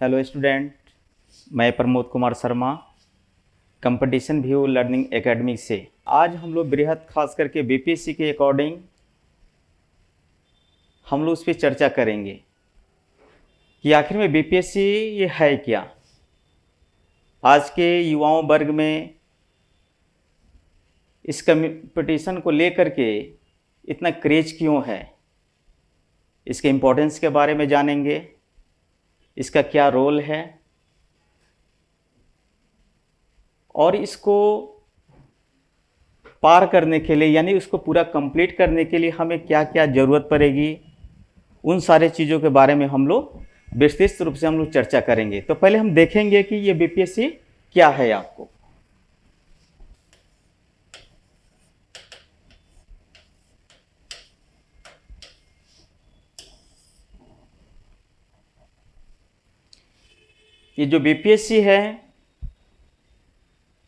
Hello student, मैं Pramod Kumar Sharma competition view learning academy से। आज हम लोग बृहद खास करके बीपीएससी के अकॉर्डिंग हम लोग उस पर चर्चा करेंगे कि आखिर में बीपीएससी ये है क्या। आज के युवाओं वर्ग में इस कंपटीशन को लेकर के इतना क्रेज क्यों है, इसके इम्पोर्टेंस के बारे में जानेंगे, इसका क्या रोल है और इसको पार करने के लिए यानी उसको पूरा कंप्लीट करने के लिए हमें क्या क्या ज़रूरत पड़ेगी, उन सारे चीज़ों के बारे में हम लोग विस्तृत रूप से हम लोग चर्चा करेंगे। तो पहले हम देखेंगे कि ये बीपीएससी क्या है। आपको ये जो बीपीएससी है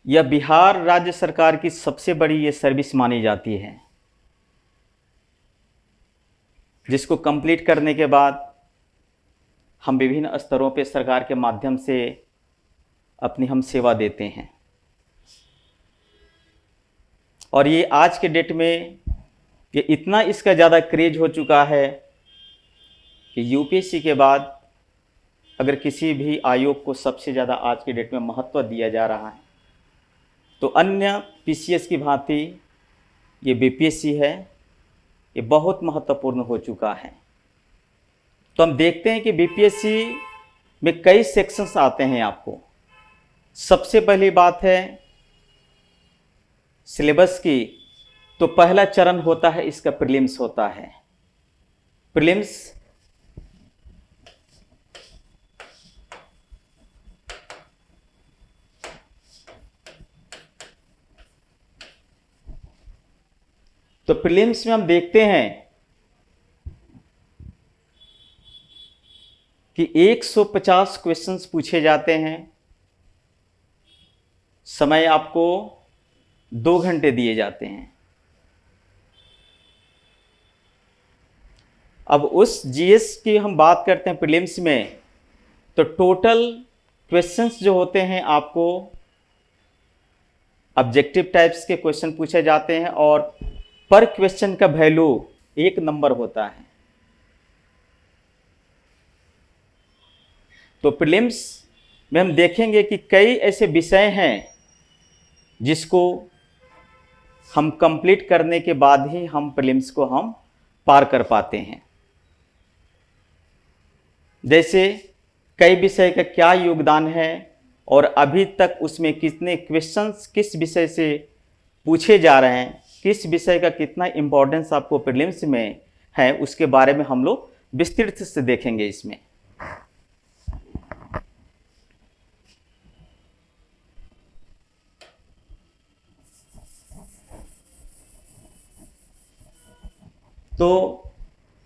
यह बिहार राज्य सरकार की सबसे बड़ी ये सर्विस मानी जाती है, जिसको कंप्लीट करने के बाद हम विभिन्न स्तरों पे सरकार के माध्यम से अपनी हम सेवा देते हैं। और ये आज के डेट में ये इतना इसका ज़्यादा क्रेज हो चुका है कि यूपीएससी के बाद अगर किसी भी आयोग को सबसे ज़्यादा आज के डेट में महत्व दिया जा रहा है तो अन्य पीसीएस की भांति ये बीपीएससी है, ये बहुत महत्वपूर्ण हो चुका है। तो हम देखते हैं कि बीपीएससी में कई सेक्शंस आते हैं। आपको सबसे पहली बात है सिलेबस की, तो पहला चरण होता है इसका प्रीलिम्स होता है। प्रीलिम्स तो प्रीलिम्स में हम देखते हैं कि 150 क्वेश्चंस पूछे जाते हैं। समय आपको 2 घंटे दिए जाते हैं। अब उस जीएस की हम बात करते हैं प्रीलिम्स में, तो टोटल क्वेश्चंस जो होते हैं आपको ऑब्जेक्टिव टाइप्स के क्वेश्चन पूछे जाते हैं और पर क्वेश्चन का वैल्यू 1 नंबर होता है। तो प्रीलिम्स में हम देखेंगे कि कई ऐसे विषय हैं जिसको हम कंप्लीट करने के बाद ही हम प्रीलिम्स को हम पार कर पाते हैं। जैसे कई विषय का क्या योगदान है और अभी तक उसमें कितने क्वेश्चंस किस विषय से पूछे जा रहे हैं, किस विषय का कितना इम्पोर्टेंस आपको प्रीलिम्स में है, उसके बारे में हम लोग विस्तृत से देखेंगे इसमें। तो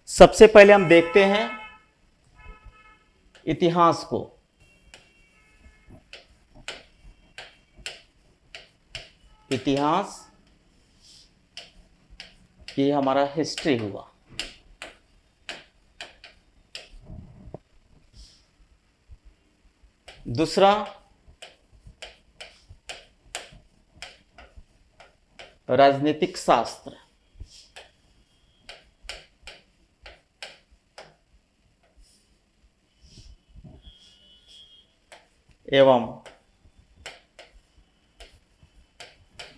सबसे पहले हम देखते हैं इतिहास को। इतिहास ये हमारा हिस्ट्री हुआ। दूसरा राजनीतिक शास्त्र। एवं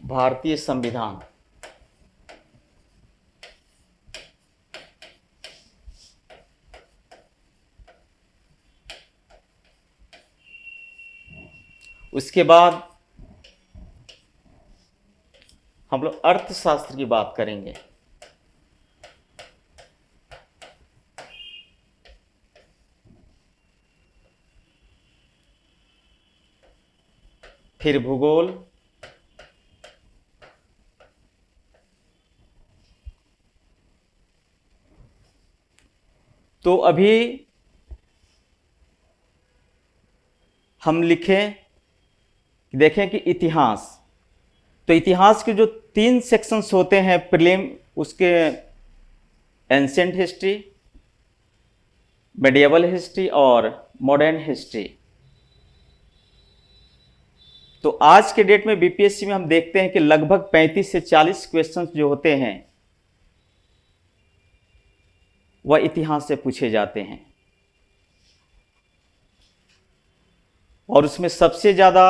भारतीय संविधान। उसके बाद हम लोग अर्थशास्त्र की बात करेंगे। फिर भूगोल, तो अभी हम लिखें देखें कि इतिहास, तो इतिहास के जो 3 सेक्शंस होते हैं प्रीलिम, उसके एंशिएंट हिस्ट्री, मेडिएवल हिस्ट्री और मॉडर्न हिस्ट्री। तो आज के डेट में बीपीएससी में हम देखते हैं कि लगभग 35 से 40 क्वेश्चंस जो होते हैं वह इतिहास से पूछे जाते हैं, और उसमें सबसे ज़्यादा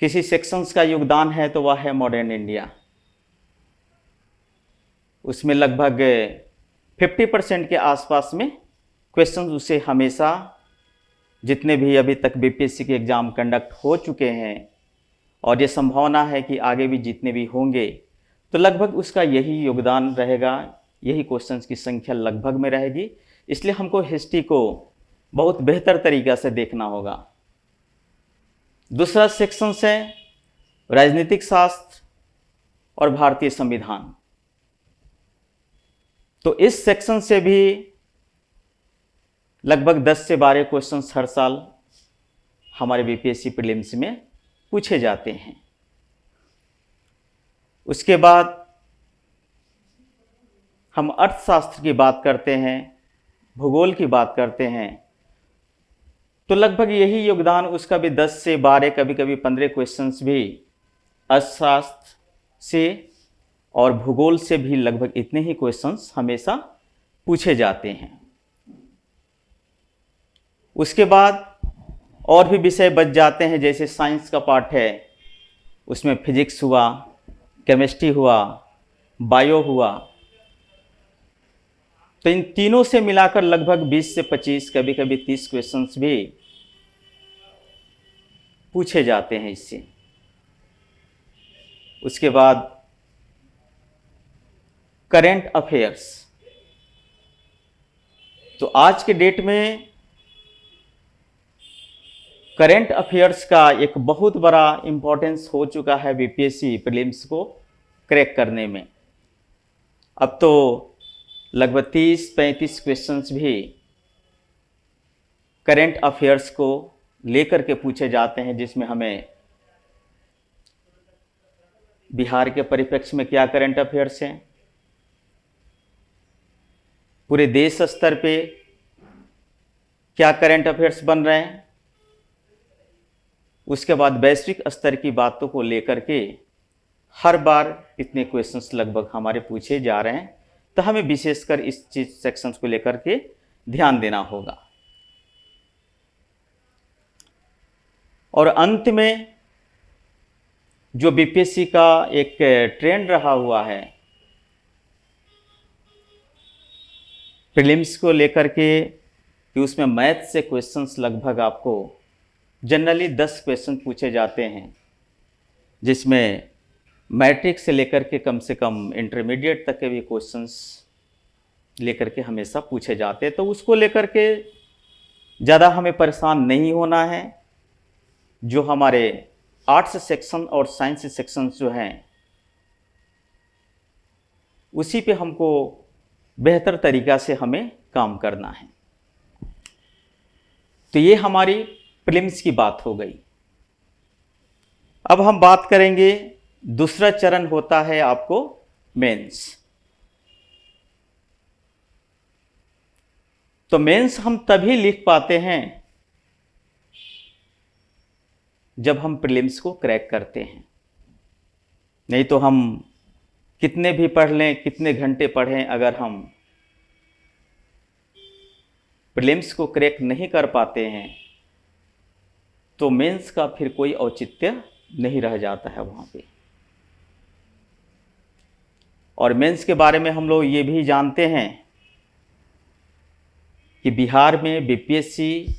किसी सेक्शंस का योगदान है तो वह है मॉडर्न इंडिया। उसमें लगभग 50% के आसपास में क्वेश्चंस उसे हमेशा, जितने भी अभी तक बीपीएससी के एग्ज़ाम कंडक्ट हो चुके हैं और ये संभावना है कि आगे भी जितने भी होंगे, तो लगभग उसका यही योगदान रहेगा, यही क्वेश्चंस की संख्या लगभग में रहेगी। इसलिए हमको हिस्ट्री को बहुत बेहतर तरीक़ा से देखना होगा। दूसरा सेक्शन है राजनीतिक शास्त्र और भारतीय संविधान। तो इस सेक्शन से भी लगभग 10 से 12 क्वेश्चंस हर साल हमारे बीपीएससी प्रीलिम्स में पूछे जाते हैं। उसके बाद हम अर्थशास्त्र की बात करते हैं, भूगोल की बात करते हैं, तो लगभग यही योगदान उसका भी 10 से 12, कभी कभी 15 क्वेश्चंस भी अर्थशास्त्र से और भूगोल से भी लगभग इतने ही क्वेश्चंस हमेशा पूछे जाते हैं। उसके बाद और भी विषय बच जाते हैं, जैसे साइंस का पार्ट है, उसमें फिजिक्स हुआ, केमिस्ट्री हुआ, बायो हुआ। तो इन तीनों से मिलाकर लगभग 20 से 25, कभी कभी 30 क्वेश्चंस भी पूछे जाते हैं इससे। उसके बाद करंट अफेयर्स। तो आज के डेट में करंट अफेयर्स का एक बहुत बड़ा इम्पोर्टेंस हो चुका है बीपीएससी प्रीलिम्स को क्रैक करने में। अब तो लगभग 30-35 क्वेश्चंस भी करंट अफेयर्स को लेकर के पूछे जाते हैं, जिसमें हमें बिहार के परिप्रेक्ष्य में क्या करंट अफेयर्स हैं, पूरे देश स्तर पे क्या करंट अफेयर्स बन रहे हैं, उसके बाद वैश्विक स्तर की बातों को लेकर के हर बार इतने क्वेश्चंस लगभग हमारे पूछे जा रहे हैं। तो हमें विशेषकर इस चीज सेक्शंस को लेकर के ध्यान देना होगा। और अंत में जो बीपीएससी का एक ट्रेंड रहा हुआ है प्रीलिम्स को लेकर के, कि उसमें मैथ से क्वेश्चंस लगभग आपको जनरली 10 क्वेश्चन पूछे जाते हैं, जिसमें मैट्रिक से लेकर के कम से कम इंटरमीडिएट तक के भी क्वेश्चंस लेकर के हमेशा पूछे जाते हैं। तो उसको लेकर के ज़्यादा हमें परेशान नहीं होना है। जो हमारे आर्ट्स सेक्शन और साइंस सेक्शन जो हैं, उसी पे हमको बेहतर तरीक़ा से हमें काम करना है। तो ये हमारी प्रीलिम्स की बात हो गई। अब हम बात करेंगे, दूसरा चरण होता है आपको मेंस। तो मेंस हम तभी लिख पाते हैं जब हम प्रीलिम्स को क्रैक करते हैं। नहीं तो हम कितने भी पढ़ लें, कितने घंटे पढ़ें, अगर हम प्रीलिम्स को क्रैक नहीं कर पाते हैं तो मेंस का फिर कोई औचित्य नहीं रह जाता है वहाँ पे। और मेंस के बारे में हम लोग ये भी जानते हैं कि बिहार में बीपीएससी,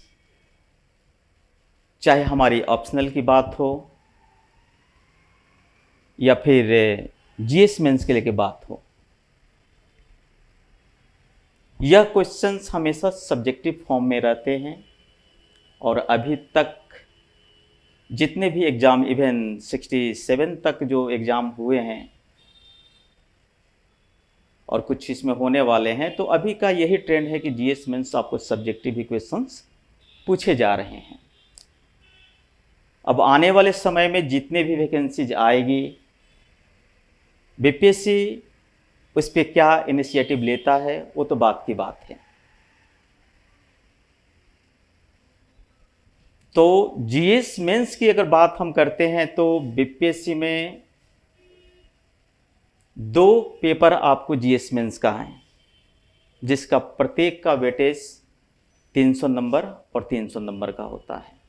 चाहे हमारी ऑप्शनल की बात हो या फिर जीएस मेंस के लिए की बात हो, यह क्वेश्चंस हमेशा सब्जेक्टिव फॉर्म में रहते हैं। और अभी तक जितने भी एग्ज़ाम, इवन 67 तक जो एग्ज़ाम हुए हैं और कुछ इसमें होने वाले हैं, तो अभी का यही ट्रेंड है कि जीएस मेंस आपको सब्जेक्टिव ही क्वेश्चंस पूछे जा रहे हैं। अब आने वाले समय में जितने भी वैकेंसीज आएगी, बीपीएससी उस पर क्या इनिशिएटिव लेता है वो तो बात की बात है। तो जीएस मेंस की अगर बात हम करते हैं तो बीपीएससी में 2 पेपर आपको जीएस मेंस का है, जिसका प्रत्येक का वेटेज 300 नंबर और 300 नंबर का होता है।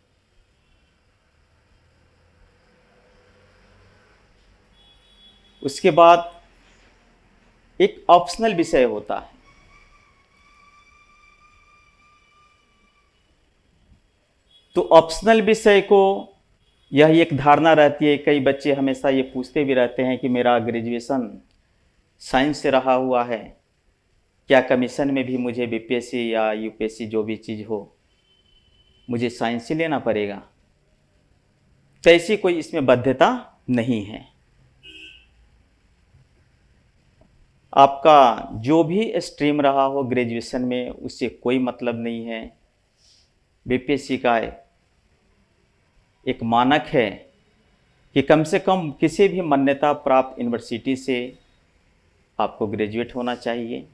उसके बाद एक ऑप्शनल विषय होता है। तो ऑप्शनल विषय को यह एक धारणा रहती है, कई बच्चे हमेशा ये पूछते भी रहते हैं कि मेरा ग्रेजुएशन साइंस से रहा हुआ है, क्या कमीशन में भी मुझे बीपीएससी या यूपीएससी जो भी चीज़ हो मुझे साइंस ही लेना पड़ेगा? तो ऐसी कोई इसमें बाध्यता नहीं है। आपका जो भी स्ट्रीम रहा हो ग्रेजुएशन में, उससे कोई मतलब नहीं है। बीपीएससी का एक मानक है कि कम से कम किसी भी मान्यता प्राप्त यूनिवर्सिटी से आपको ग्रेजुएट होना चाहिए।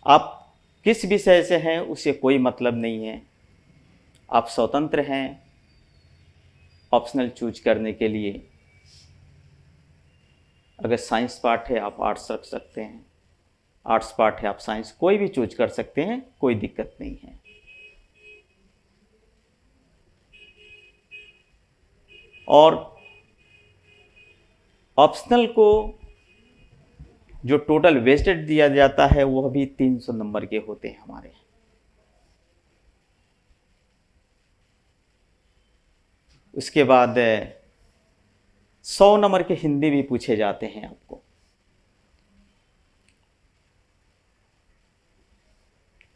आप किस विषय से हैं उससे कोई मतलब नहीं है, आप स्वतंत्र हैं ऑप्शनल चूज करने के लिए। अगर साइंस पार्ट है आप आर्ट्स रख सकते हैं, आर्ट्स पार्ट है आप साइंस, कोई भी चूज कर सकते हैं, कोई दिक्कत नहीं है। और ऑप्शनल को जो टोटल वेस्टेज दिया जाता है वह भी 300 नंबर के होते हैं हमारे। उसके बाद 100 नंबर के हिंदी भी पूछे जाते हैं आपको।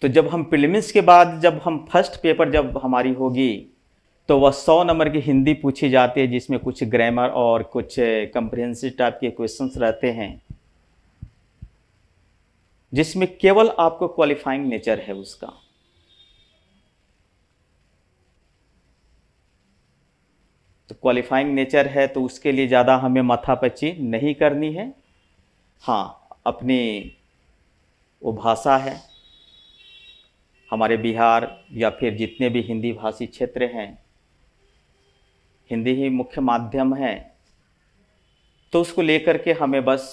तो जब हम प्रीलिम्स के बाद जब हम फर्स्ट पेपर जब हमारी होगी तो वह 100 नंबर की हिंदी पूछी जाती है, जिसमें कुछ ग्रामर और कुछ कंप्रिहेंसिव टाइप के क्वेश्चंस रहते हैं, जिसमें केवल आपको क्वालिफाइंग नेचर है उसका। तो क्वालिफाइंग नेचर है तो उसके लिए ज़्यादा हमें माथापच्ची नहीं करनी है। हाँ, अपनी वो भाषा है, हमारे बिहार या फिर जितने भी हिंदी भाषी क्षेत्र हैं, हिंदी ही मुख्य माध्यम है, तो उसको लेकर के हमें बस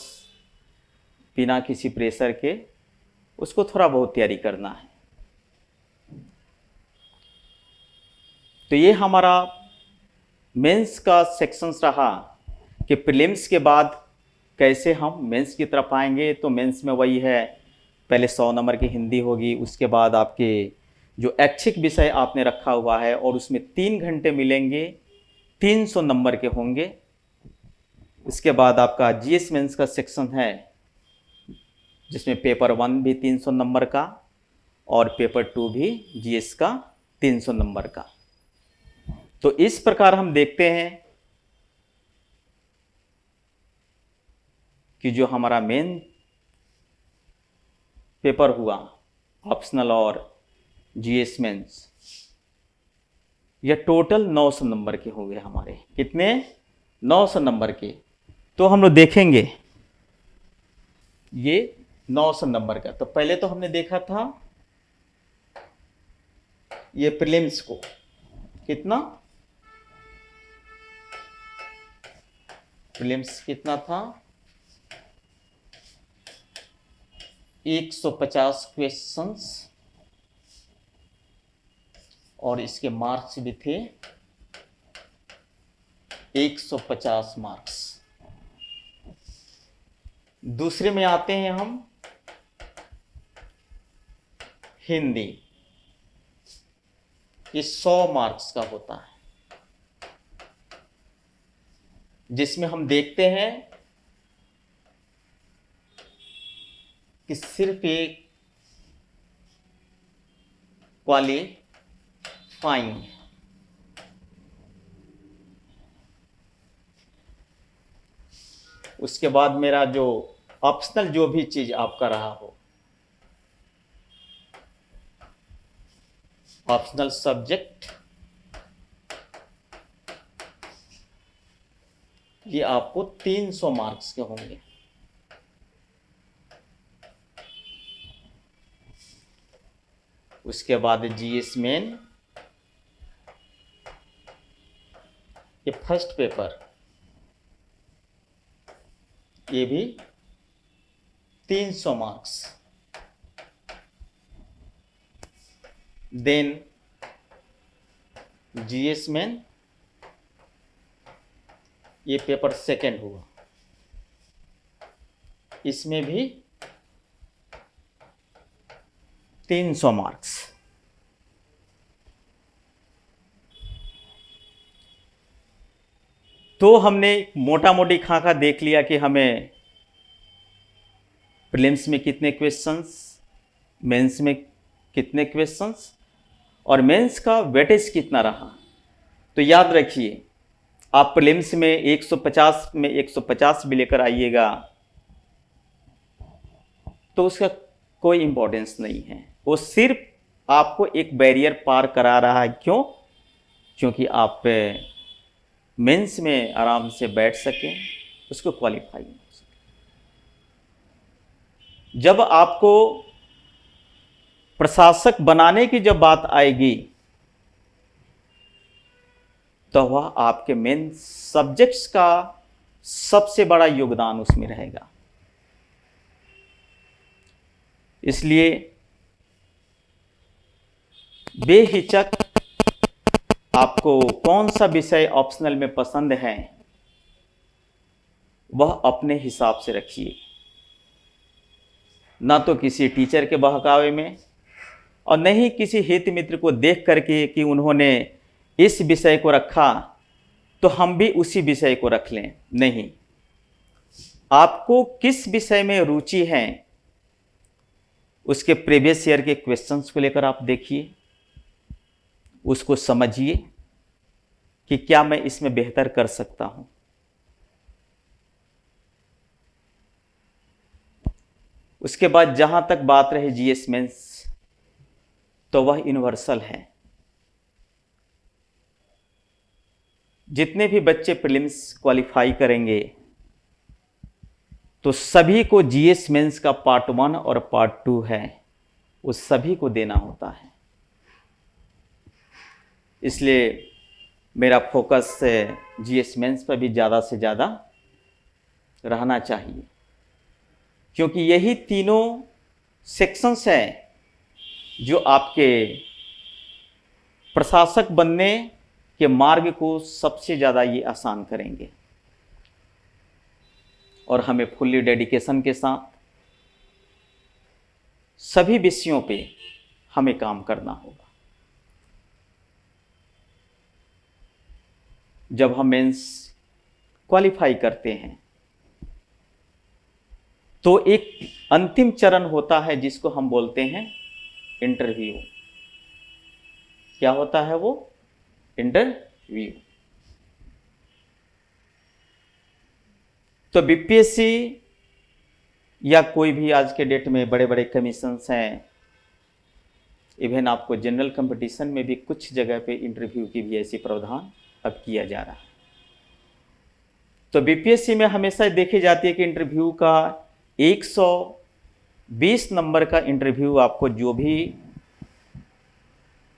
बिना किसी प्रेशर के उसको थोड़ा बहुत तैयारी करना है। तो ये हमारा मेंस का सेक्शंस रहा कि प्रीलिम्स के बाद कैसे हम मेंस की तरफ आएंगे। तो मेंस में वही है, पहले 100 नंबर की हिंदी होगी, उसके बाद आपके जो ऐच्छिक विषय आपने रखा हुआ है और उसमें 3 घंटे मिलेंगे, 300 नंबर के होंगे। इसके बाद आपका जीएस मेंस का सेक्शन है, जिसमें पेपर 1 भी 300 नंबर का और पेपर 2 भी जीएस का 300 नंबर का। तो इस प्रकार हम देखते हैं कि जो हमारा मेन पेपर हुआ ऑप्शनल और जीएस मेंस, यह टोटल 900 नंबर के होंगे हमारे। कितने? 900 नंबर के। तो हम लोग देखेंगे ये 900 नंबर का। तो पहले तो हमने देखा था ये प्रीलिम्स को, कितना प्रीलिम्स कितना था, 150 क्वेश्चंस और इसके मार्क्स भी थे 150 मार्क्स। दूसरे में आते हैं हम हिंदी, ये 100 मार्क्स का होता है, जिसमें हम देखते हैं कि सिर्फ एक क्वालिफाइंग, उसके बाद मेरा जो ऑप्शनल जो भी चीज आपका रहा हो, ऑप्शनल सब्जेक्ट, ये आपको 300 मार्क्स के होंगे। उसके बाद जीएस मेन ये फर्स्ट पेपर, ये भी 300 मार्क्स। देन जीएस मेन, ये पेपर सेकंड हुआ, इसमें भी 300 मार्क्स। तो हमने मोटा मोटी खाका देख लिया कि हमें प्रीलिम्स में कितने क्वेश्चंस, मेंस में कितने क्वेश्चंस और मेंस का वेटेज कितना रहा। तो याद रखिए, आप प्रीलिम्स में 150 में 150 भी लेकर आइएगा तो उसका कोई इंपॉर्टेंस नहीं है, वो सिर्फ आपको एक बैरियर पार करा रहा है। क्यों? क्योंकि आप मेंस में आराम से बैठ सकें, उसको क्वालिफाई हो सके। जब आपको प्रशासक बनाने की जब बात आएगी तो वह आपके मेन सब्जेक्ट्स का सबसे बड़ा योगदान उसमें रहेगा। इसलिए बेहिचक आपको कौन सा विषय ऑप्शनल में पसंद है वह अपने हिसाब से रखिए, ना तो किसी टीचर के बहकावे में और न ही किसी हित मित्र को देख करके कि उन्होंने इस विषय को रखा तो हम भी उसी विषय को रख लें। नहीं, आपको किस विषय में रुचि है उसके प्रीवियस ईयर के क्वेश्चंस को लेकर आप देखिए, उसको समझिए कि क्या मैं इसमें बेहतर कर सकता हूं। उसके बाद जहां तक बात रही जीएस मेंस, तो वह यूनिवर्सल है। जितने भी बच्चे प्रीलिम्स क्वालिफाई करेंगे तो सभी को जीएस मेंस का पार्ट 1 और पार्ट 2 है, उस सभी को देना होता है। इसलिए मेरा फोकस जीएस मेंस पर भी ज़्यादा से ज़्यादा रहना चाहिए, क्योंकि यही तीनों सेक्शंस हैं जो आपके प्रशासक बनने के मार्ग को सबसे ज़्यादा ये आसान करेंगे। और हमें फुल्ली डेडिकेशन के साथ सभी विषयों पे हमें काम करना होगा। जब हम मेंस क्वालिफाई करते हैं तो एक अंतिम चरण होता है जिसको हम बोलते हैं इंटरव्यू। क्या होता है वो? इंटरव्यू। तो बीपीएससी या कोई भी आज के डेट में बड़े बड़े कमीशंस हैं, इवन आपको जनरल कंपटीशन में भी कुछ जगह पे इंटरव्यू की भी ऐसी प्रावधान अब किया जा रहा है। तो बीपीएससी में हमेशा देखी जाती है कि इंटरव्यू का 120 नंबर का इंटरव्यू आपको जो भी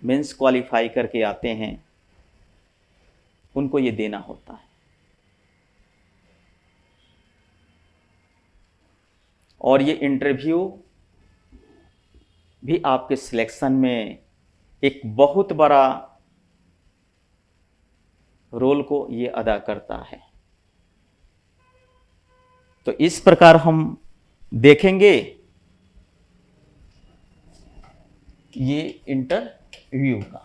मेंस क्वालिफाई करके आते हैं उनको ये देना होता है। और ये इंटरव्यू भी आपके सिलेक्शन में एक बहुत बड़ा रोल को ये अदा करता है। तो इस प्रकार हम देखेंगे ये इंटरव्यू का।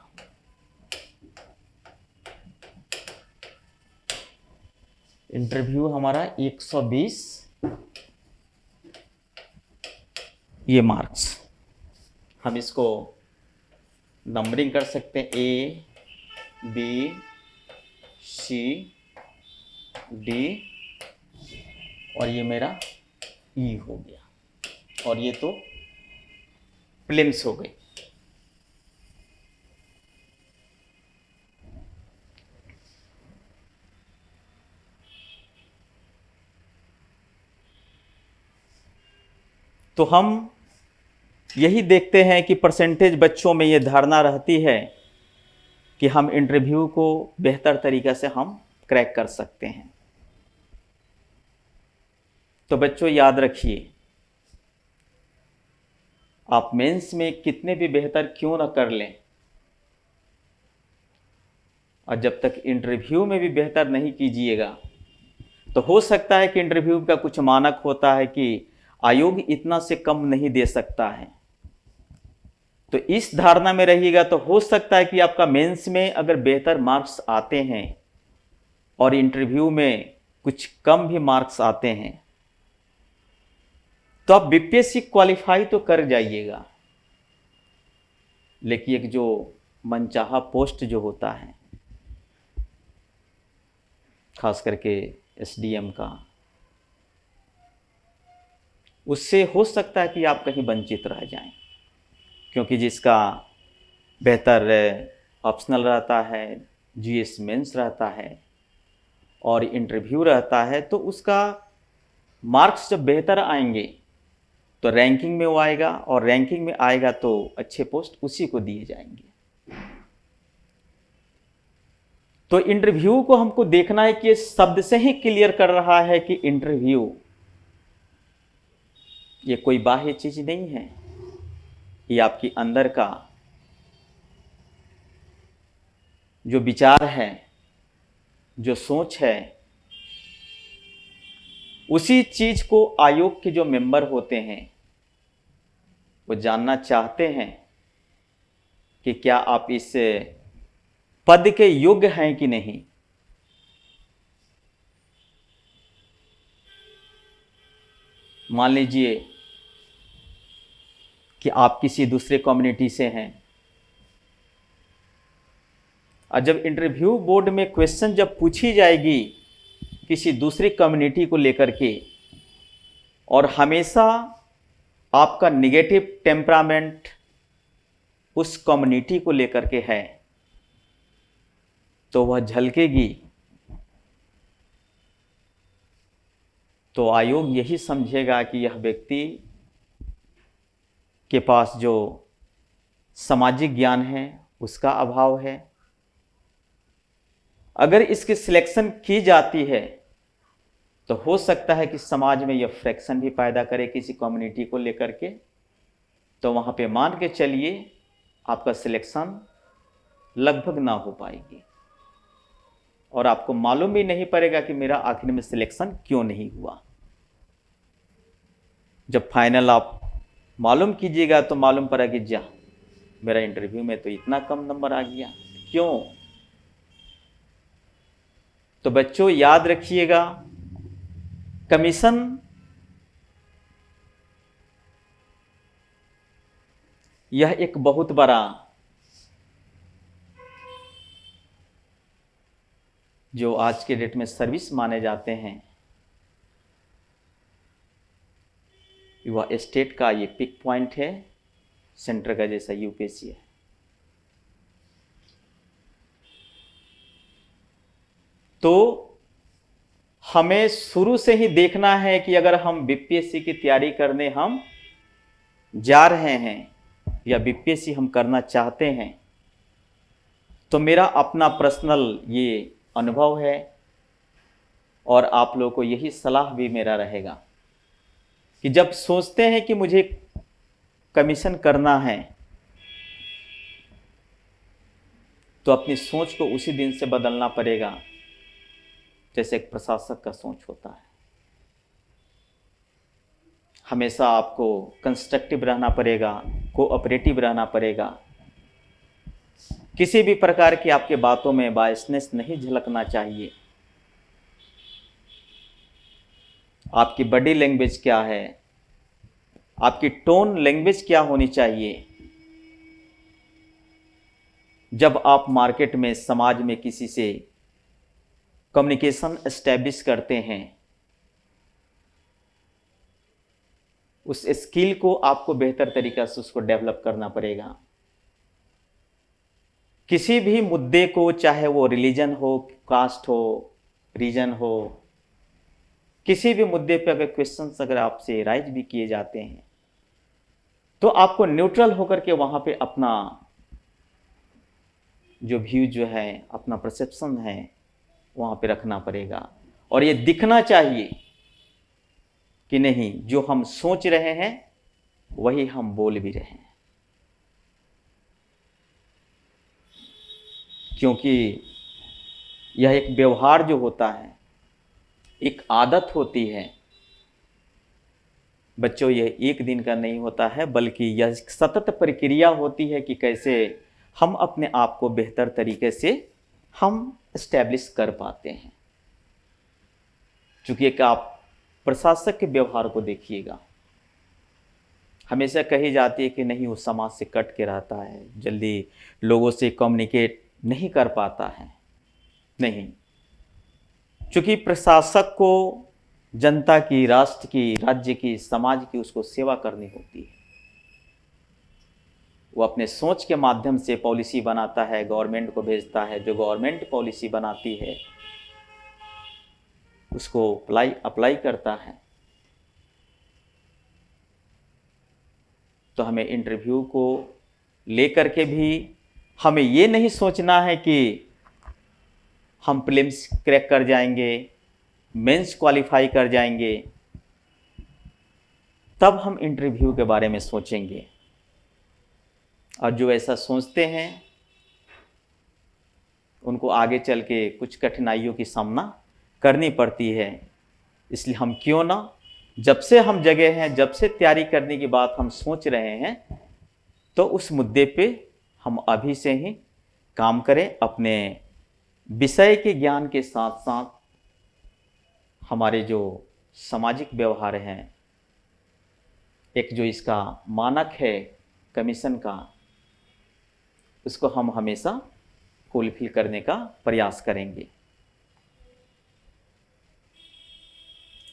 इंटरव्यू हमारा 120 ये मार्क्स, हम इसको नंबरिंग कर सकते हैं ए बी सी डी और ये मेरा ई हो गया और ये तो प्रीलिम्स हो गई। तो हम यही देखते हैं कि परसेंटेज बच्चों में ये धारणा रहती है कि हम इंटरव्यू को बेहतर तरीक़े से हम क्रैक कर सकते हैं। तो बच्चों याद रखिए, आप मेंस में कितने भी बेहतर क्यों ना कर लें, और जब तक इंटरव्यू में भी बेहतर नहीं कीजिएगा, तो हो सकता है कि इंटरव्यू का कुछ मानक होता है कि आयोग इतना से कम नहीं दे सकता है। तो इस धारणा में रहिएगा तो हो सकता है कि आपका मेंस में अगर बेहतर मार्क्स आते हैं और इंटरव्यू में कुछ कम भी मार्क्स आते हैं, तो आप बीपीएससी क्वालिफाई तो कर जाइएगा, लेकिन एक जो मनचाहा पोस्ट जो होता है, खास करके एसडीएम का, उससे हो सकता है कि आप कहीं वंचित रह जाएं, क्योंकि जिसका बेहतर ऑप्शनल रहता है, जीएस मेंस रहता है और इंटरव्यू रहता है, तो उसका मार्क्स जब बेहतर आएंगे तो रैंकिंग में वो आएगा, और रैंकिंग में आएगा तो अच्छे पोस्ट उसी को दिए जाएंगे। तो इंटरव्यू को हमको देखना है कि ये शब्द से ही क्लियर कर रहा है कि इंटरव्यू ये कोई बाह्य चीज नहीं है, ये आपकी अंदर का जो विचार है, जो सोच है, उसी चीज को आयोग के जो मेंबर होते हैं वो जानना चाहते हैं कि क्या आप इस पद के योग्य हैं कि नहीं। मान लीजिए कि आप किसी दूसरे कम्युनिटी से हैं, और जब इंटरव्यू बोर्ड में क्वेश्चन जब पूछी जाएगी किसी दूसरी कम्युनिटी को लेकर के, और हमेशा आपका निगेटिव टेम्परामेंट उस कम्युनिटी को लेकर के है, तो वह झलकेगी। तो आयोग यही समझेगा कि यह व्यक्ति के पास जो सामाजिक ज्ञान है उसका अभाव है। अगर इसकी सिलेक्शन की जाती है तो हो सकता है कि समाज में यह फ्रैक्शन भी पैदा करे किसी कम्युनिटी को लेकर के, तो वहां पे मान के चलिए आपका सिलेक्शन लगभग ना हो पाएगी, और आपको मालूम भी नहीं पड़ेगा कि मेरा आखिर में सिलेक्शन क्यों नहीं हुआ। जब फाइनल आप मालूम कीजिएगा तो मालूम पड़ा कि जा मेरा इंटरव्यू में तो इतना कम नंबर आ गया, क्यों। तो बच्चों याद रखिएगा, कमीशन यह एक बहुत बड़ा जो आज के डेट में सर्विस माने जाते हैं, वह स्टेट का ये पिक पॉइंट है, सेंटर का जैसा यूपीएससी है। तो हमें शुरू से ही देखना है कि अगर हम बीपीएससी की तैयारी करने हम जा रहे हैं या बीपीएससी हम करना चाहते हैं, तो मेरा अपना पर्सनल ये अनुभव है, और आप लोगों को यही सलाह भी मेरा रहेगा कि जब सोचते हैं कि मुझे कमीशन करना है, तो अपनी सोच को उसी दिन से बदलना पड़ेगा जैसे एक प्रशासक का सोच होता है। हमेशा आपको कंस्ट्रक्टिव रहना पड़ेगा, कोऑपरेटिव रहना पड़ेगा, किसी भी प्रकार की आपके बातों में बायसनेस नहीं झलकना चाहिए। आपकी बॉडी लैंग्वेज क्या है, आपकी टोन लैंग्वेज क्या होनी चाहिए। जब आप मार्केट में, समाज में किसी से कम्युनिकेशन एस्टैब्लिश करते हैं, उस स्किल को आपको बेहतर तरीका से उसको डेवलप करना पड़ेगा। किसी भी मुद्दे को, चाहे वो रिलीजन हो, कास्ट हो, रीजन हो, किसी भी मुद्दे पे अगर क्वेश्चंस अगर आपसे राइज भी किए जाते हैं, तो आपको न्यूट्रल होकर के वहां पे अपना जो व्यू जो है, अपना परसेप्शन है, वहाँ पे रखना पड़ेगा। और ये दिखना चाहिए कि नहीं, जो हम सोच रहे हैं वही हम बोल भी रहे हैं। क्योंकि यह एक व्यवहार जो होता है, एक आदत होती है बच्चों, यह एक दिन का नहीं होता है, बल्कि यह सतत प्रक्रिया होती है कि कैसे हम अपने आप को बेहतर तरीके से हम एस्टैब्लिश कर पाते हैं। चूंकि एक आप प्रशासक के व्यवहार को देखिएगा, हमेशा कही जाती है कि नहीं वो समाज से कट के रहता है, जल्दी लोगों से कम्युनिकेट नहीं कर पाता है। नहीं, चूंकि प्रशासक को जनता की, राष्ट्र की, राज्य की, समाज की उसको सेवा करनी होती है। वो अपने सोच के माध्यम से पॉलिसी बनाता है, गवर्नमेंट को भेजता है, जो गवर्नमेंट पॉलिसी बनाती है उसको अप्लाई करता है। तो हमें इंटरव्यू को लेकर के भी हमें ये नहीं सोचना है कि हम प्रीलिम्स क्रैक कर जाएंगे, मेंस क्वालिफाई कर जाएंगे, तब हम इंटरव्यू के बारे में सोचेंगे। और जो ऐसा सोचते हैं उनको आगे चल के कुछ कठिनाइयों की सामना करनी पड़ती है। इसलिए हम क्यों ना, जब से हम जगे हैं, जब से तैयारी करने की बात हम सोच रहे हैं, तो उस मुद्दे पे हम अभी से ही काम करें। अपने विषय के ज्ञान के साथ साथ हमारे जो सामाजिक व्यवहार हैं, एक जो इसका मानक है कमीशन का, उसको हम हमेशा फुलफिल करने का प्रयास करेंगे।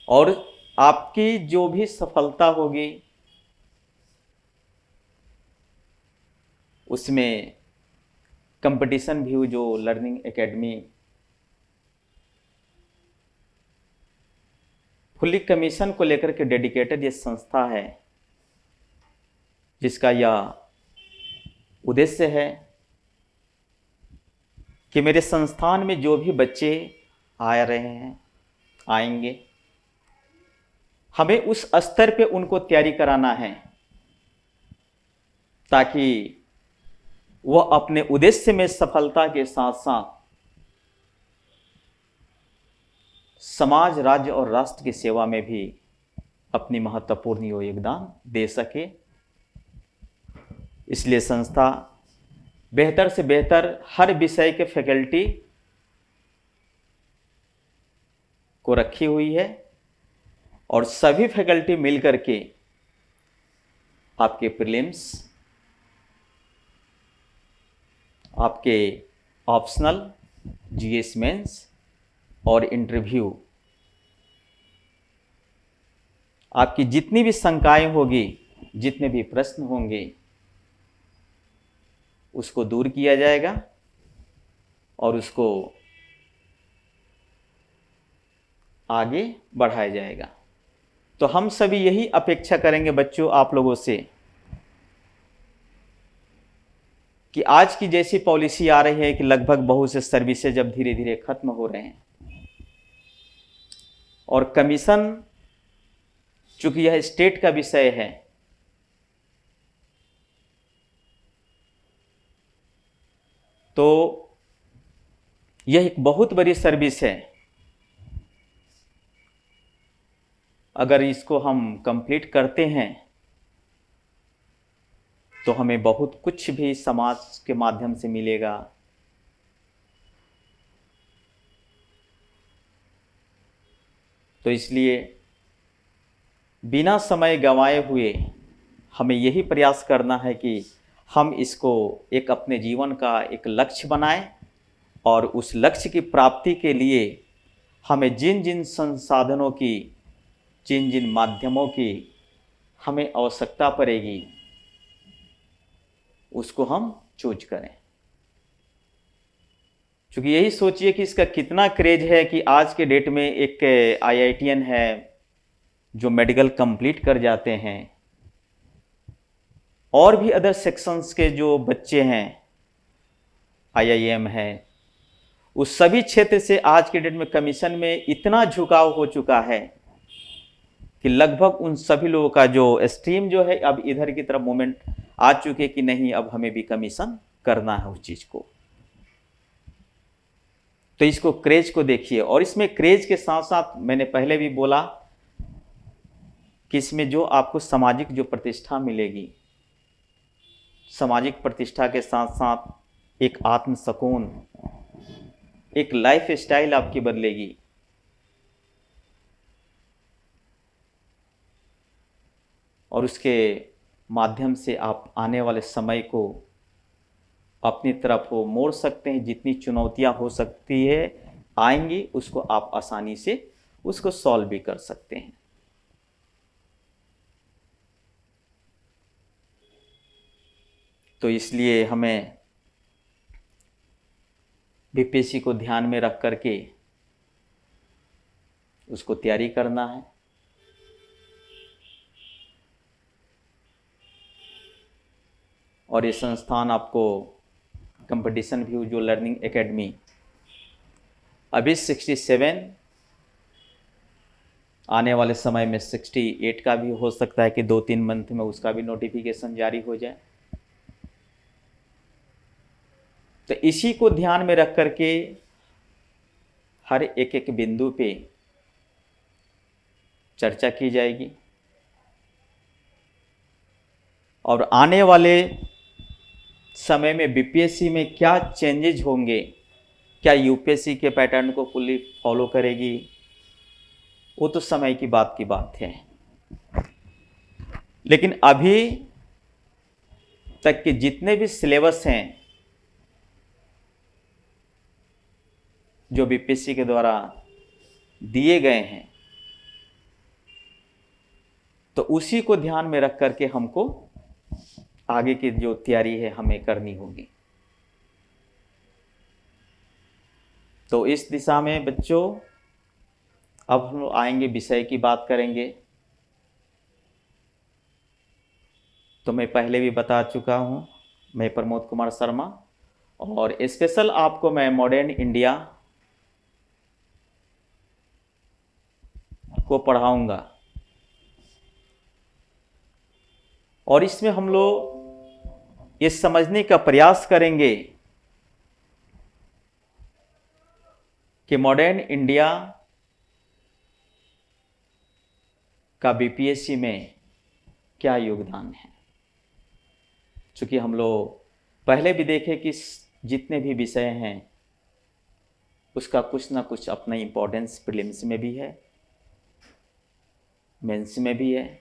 और आपकी जो भी सफलता होगी उसमें कंपटीशन भी, जो लर्निंग एकेडमी फुल्ली कमीशन को लेकर के डेडिकेटेड ये संस्था है, जिसका यह उद्देश्य है कि मेरे संस्थान में जो भी बच्चे आ रहे हैं, आएंगे, हमें उस स्तर पे उनको तैयारी कराना है ताकि वह अपने उद्देश्य में सफलता के साथ साथ समाज, राज्य और राष्ट्र की सेवा में भी अपनी महत्वपूर्ण योगदान दे सके। इसलिए संस्था बेहतर से बेहतर हर विषय के फैकल्टी को रखी हुई है और सभी फैकल्टी मिलकर के आपके प्रीलिम्स, आपके ऑप्शनल, जीएस मेंस और इंटरव्यू, आपकी जितनी भी शंकाएं होगी, जितने भी प्रश्न होंगे, उसको दूर किया जाएगा और उसको आगे बढ़ाया जाएगा। तो हम सभी यही अपेक्षा करेंगे बच्चों आप लोगों से कि आज की जैसी पॉलिसी आ रही है कि लगभग बहुत से सर्विसेज अब धीरे धीरे खत्म हो रहे हैं और कमीशन, चूंकि यह स्टेट का विषय है, तो यह एक बहुत बड़ी सर्विस है। अगर इसको हम कंप्लीट करते हैं तो हमें बहुत कुछ भी समाज के माध्यम से मिलेगा। तो इसलिए बिना समय गंवाए हुए हमें यही प्रयास करना है कि हम इसको एक अपने जीवन का एक लक्ष्य बनाएं और उस लक्ष्य की प्राप्ति के लिए हमें जिन जिन संसाधनों की, जिन जिन माध्यमों की हमें आवश्यकता पड़ेगी, उसको हम चूज करें। क्योंकि यही सोचिए कि इसका कितना क्रेज है कि आज के डेट में एक आईआईटीएन है जो मेडिकल कंप्लीट कर जाते हैं, और भी अदर सेक्शंस के जो बच्चे हैं, आईआईएम है, उस सभी क्षेत्र से आज के डेट में कमीशन में इतना झुकाव हो चुका है कि लगभग उन सभी लोगों का जो स्ट्रीम जो है अब इधर की तरफ मूवमेंट आ चुके कि नहीं, अब हमें भी कमीशन करना है उस चीज को। तो इसको क्रेज को देखिए, और इसमें क्रेज के साथ साथ मैंने पहले भी बोला कि इसमें जो आपको सामाजिक जो प्रतिष्ठा मिलेगी, सामाजिक प्रतिष्ठा के साथ साथ एक आत्म सुकून, एक लाइफ स्टाइल आपकी बदलेगी। और उसके माध्यम से आप आने वाले समय को अपनी तरफ वो मोड़ सकते हैं। जितनी चुनौतियां हो सकती है आएंगी, उसको आप आसानी से उसको सॉल्व भी कर सकते हैं। तो इसलिए हमें बीपीएससी को ध्यान में रख करके उसको तैयारी करना है। और ये संस्थान आपको कंपटीशन व्यू जो लर्निंग एकेडमी अभी 67, आने वाले समय में 68 का भी हो सकता है कि 2-3 मंथ में उसका भी नोटिफिकेशन जारी हो जाए। तो इसी को ध्यान में रख करके हर एक एक बिंदु पे चर्चा की जाएगी और आने वाले समय में बीपीएससी में क्या चेंजेज होंगे, क्या यूपीएससी के पैटर्न को फुल्ली फॉलो करेगी, वो तो समय की बात है। लेकिन अभी तक के जितने भी सिलेबस हैं जो बीपीएससी के द्वारा दिए गए हैं, तो उसी को ध्यान में रख करके हमको आगे की जो तैयारी है हमें करनी होगी। तो इस दिशा में बच्चों अब हम लोग आएंगे, विषय की बात करेंगे। तो मैं पहले भी बता चुका हूं, मैं प्रमोद कुमार शर्मा, और स्पेशल आपको मैं मॉडर्न इंडिया को पढ़ाऊंगा। और इसमें हम लोग ये समझने का प्रयास करेंगे कि मॉडर्न इंडिया का बीपीएससी में क्या योगदान है। चूंकि हम लोग पहले भी देखे कि जितने भी विषय हैं उसका कुछ ना कुछ अपना इम्पोर्टेंस प्रीलिम्स में भी है, मेंस में भी है,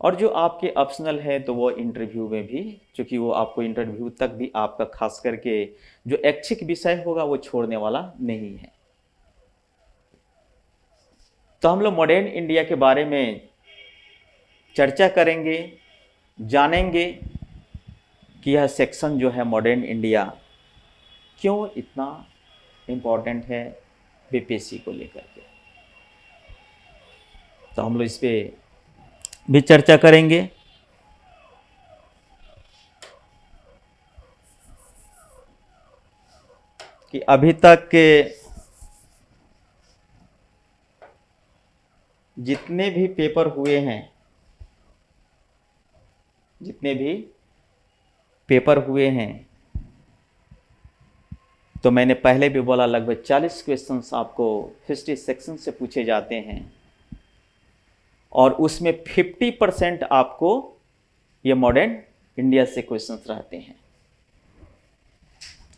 और जो आपके ऑप्शनल है तो वो इंटरव्यू में भी, चूँकि वो आपको इंटरव्यू तक भी आपका खास करके जो ऐच्छिक विषय होगा वो छोड़ने वाला नहीं है। तो हम लोग मॉडर्न इंडिया के बारे में चर्चा करेंगे, जानेंगे कि यह सेक्शन जो है मॉडर्न इंडिया क्यों इतना इम्पोर्टेंट है बीपीएससी को लेकर के। तो हम लोग इस पे भी चर्चा करेंगे। कि अभी तक के जितने भी पेपर हुए हैं, तो मैंने पहले भी बोला लगभग 40 क्वेश्चंस आपको हिस्ट्री सेक्शन से पूछे जाते हैं, और उसमें 50% आपको ये मॉडर्न इंडिया से क्वेश्चंस रहते हैं,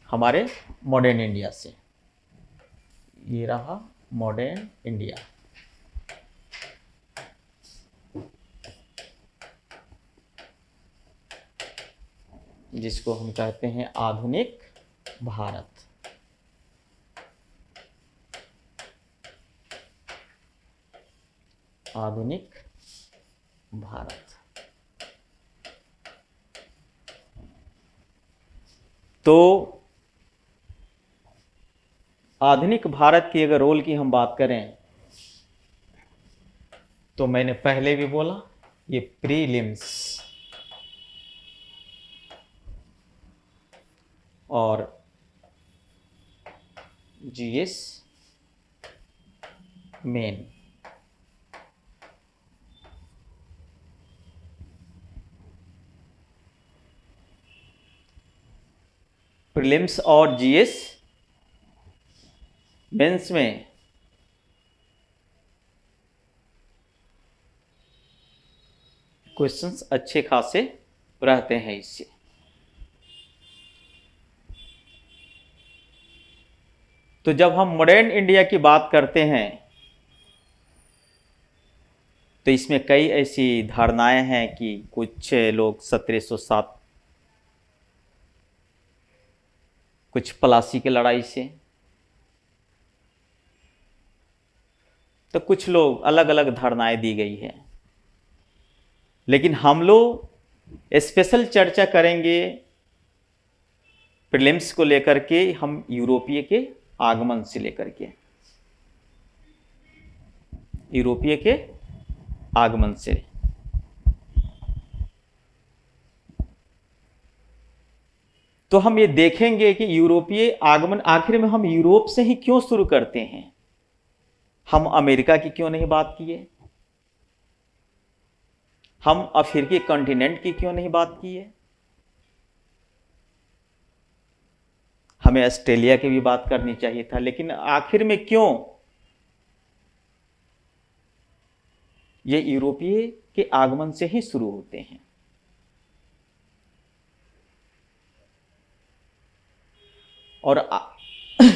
हमारे मॉडर्न इंडिया से। ये रहा मॉडर्न इंडिया। जिसको हम कहते हैं आधुनिक भारत। आधुनिक भारत। तो आधुनिक भारत की अगर रोल की हम बात करें तो मैंने पहले भी बोला ये प्रीलिम्स और जीएस मेन। प्रीलिम्स और जीएस मेंस में क्वेश्चंस अच्छे खासे रहते हैं इससे। तो जब हम मॉडर्न इंडिया की बात करते हैं तो इसमें कई ऐसी धारणाएं हैं कि कुछ लोग 1707, कुछ प्लासी की लड़ाई से, तो कुछ लोग अलग अलग धारणाएं दी गई है। लेकिन हम लोग स्पेशल चर्चा करेंगे प्रीलिम्स को लेकर के, हम यूरोपीय के आगमन से लेकर के, यूरोपीय के आगमन से। तो हम ये देखेंगे कि यूरोपीय आगमन आखिर में हम यूरोप से ही क्यों शुरू करते हैं, हम अमेरिका की क्यों नहीं बात किए, हम अफ्रीकी कॉन्टिनेंट की क्यों नहीं बात किए, हमें ऑस्ट्रेलिया की भी बात करनी चाहिए था, लेकिन आखिर में क्यों ये यूरोपीय के आगमन से ही शुरू होते हैं। और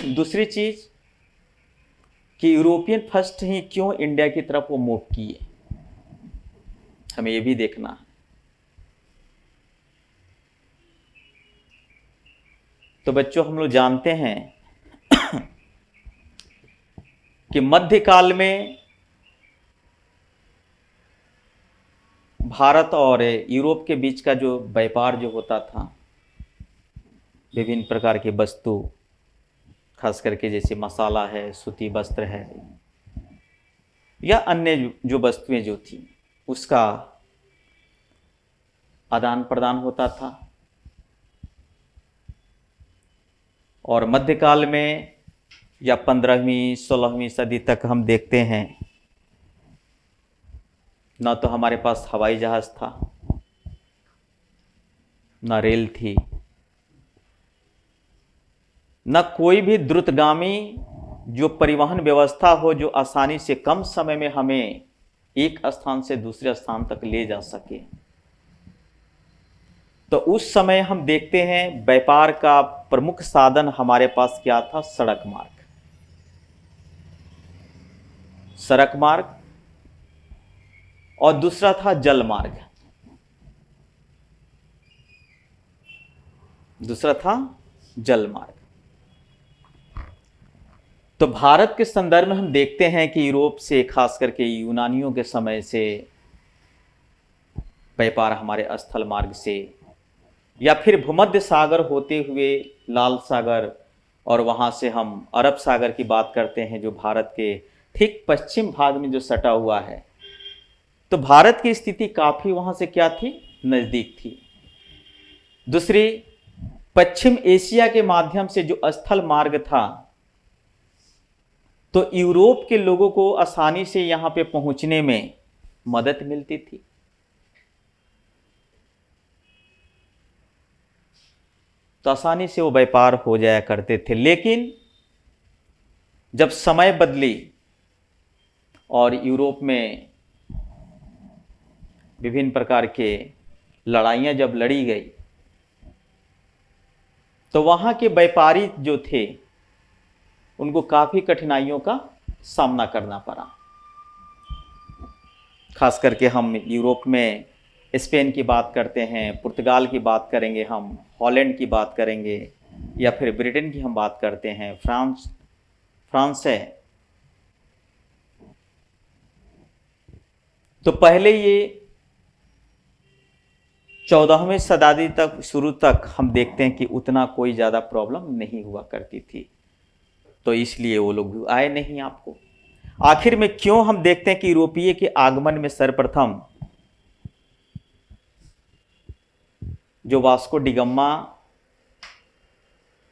दूसरी चीज कि यूरोपियन फर्स्ट ही क्यों इंडिया की तरफ वो मूव किए, हमें ये भी देखना है। तो बच्चों, हम लोग जानते हैं कि मध्यकाल में भारत और यूरोप के बीच का जो व्यापार जो होता था, विभिन्न प्रकार की वस्तु, खास करके जैसे मसाला है, सूती वस्त्र है, या अन्य जो वस्तुएं जो थी, उसका आदान प्रदान होता था। और मध्यकाल में या 15वीं 16वीं सदी तक हम देखते हैं, ना तो हमारे पास हवाई जहाज था, ना रेल थी, न कोई भी द्रुतगामी जो परिवहन व्यवस्था हो जो आसानी से कम समय में हमें एक स्थान से दूसरे स्थान तक ले जा सके। तो उस समय हम देखते हैं व्यापार का प्रमुख साधन हमारे पास क्या था, सड़क मार्ग। सड़क मार्ग और दूसरा था जल मार्ग, दूसरा था जल मार्ग। तो भारत के संदर्भ में हम देखते हैं कि यूरोप से, खास करके यूनानियों के समय से व्यापार हमारे स्थल मार्ग से या फिर भूमध्य सागर होते हुए लाल सागर, और वहां से हम अरब सागर की बात करते हैं जो भारत के ठीक पश्चिम भाग में जो सटा हुआ है। तो भारत की स्थिति काफी वहां से क्या थी, नजदीक थी। दूसरी, पश्चिम एशिया के माध्यम से जो स्थल मार्ग था, तो यूरोप के लोगों को आसानी से यहां पे पहुंचने में मदद मिलती थी। तो आसानी से वो व्यापार हो जाया करते थे। लेकिन जब समय बदली और यूरोप में विभिन्न प्रकार के लड़ाइयां जब लड़ी गई, तो वहां के व्यापारी जो थे उनको काफी कठिनाइयों का सामना करना पड़ा। खास करके हम यूरोप में स्पेन की बात करते हैं, पुर्तगाल की बात करेंगे, हम हॉलैंड की बात करेंगे, या फिर ब्रिटेन की हम बात करते हैं, फ्रांस है। तो पहले ये 14वीं शताब्दी तक, शुरू तक हम देखते हैं कि उतना कोई ज़्यादा प्रॉब्लम नहीं हुआ करती थी, तो इसलिए वो लोग आए नहीं। आपको आखिर में क्यों हम देखते हैं कि यूरोपीय के आगमन में सर्वप्रथम जो वास्को डिगामा